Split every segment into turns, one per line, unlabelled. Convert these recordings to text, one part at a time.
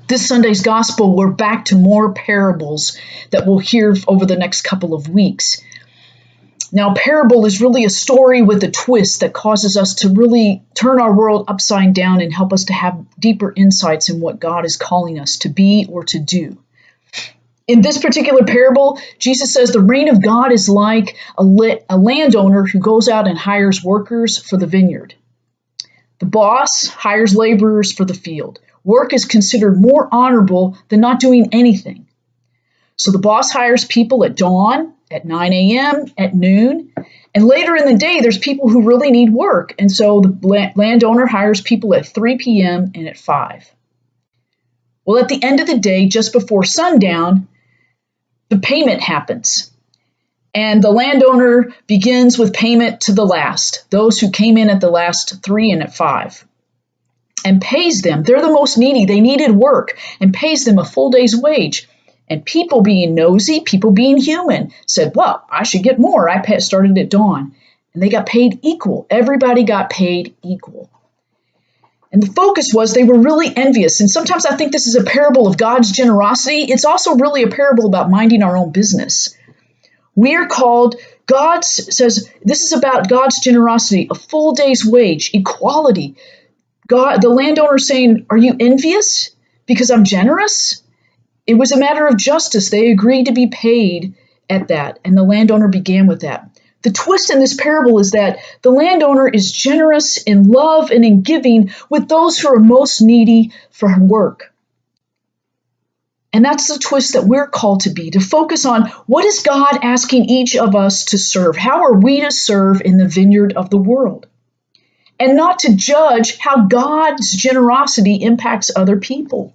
This Sunday's gospel, we're back to more parables that we'll hear over the next couple of weeks. Now, a parable is really a story with a twist that causes us to really turn our world upside down and help us to have deeper insights in what God is calling us to be or to do. In this particular parable, Jesus says the reign of God is like a landowner who goes out and hires workers for the vineyard. The boss hires laborers for the field. Work is considered more honorable than not doing anything. So the boss hires people at dawn, at 9 a.m., at noon, and later in the day, there's people who really need work. And so the landowner hires people at 3 p.m. and at 5. Well, at the end of the day, just before sundown, the payment happens. And the landowner begins with payment to the last, those who came in at the last 3 and at 5. And pays them. They're the most needy. They needed work, and pays them a full day's wage. And people being nosy, people being human, said, well, I should get more. I started at dawn. And they got paid equal. Everybody got paid equal. And the focus was they were really envious. And sometimes I think this is a parable of God's generosity. It's also really a parable about minding our own business. We are called, God says, this is about God's generosity, a full day's wage, equality. God, the landowner saying, are you envious because I'm generous? It was a matter of justice. They agreed to be paid at that, and the landowner began with that. The twist in this parable is that the landowner is generous in love and in giving with those who are most needy for work. And that's the twist that we're called to be, to focus on what is God asking each of us to serve? How are we to serve in the vineyard of the world? And not to judge how God's generosity impacts other people.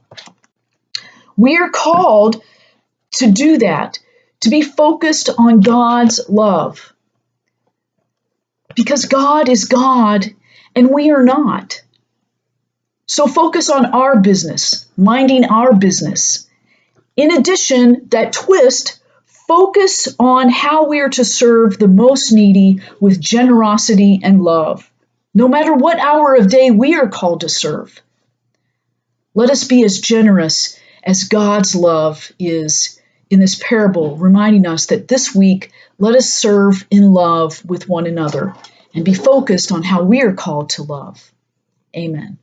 We are called to do that, to be focused on God's love. Because God is God and we are not. So focus on our business, minding our business. In addition, that twist, focus on how we are to serve the most needy with generosity and love. No matter what hour of day we are called to serve. Let us be as generous as God's love is in this parable, reminding us that this week, let us serve in love with one another and be focused on how we are called to love. Amen.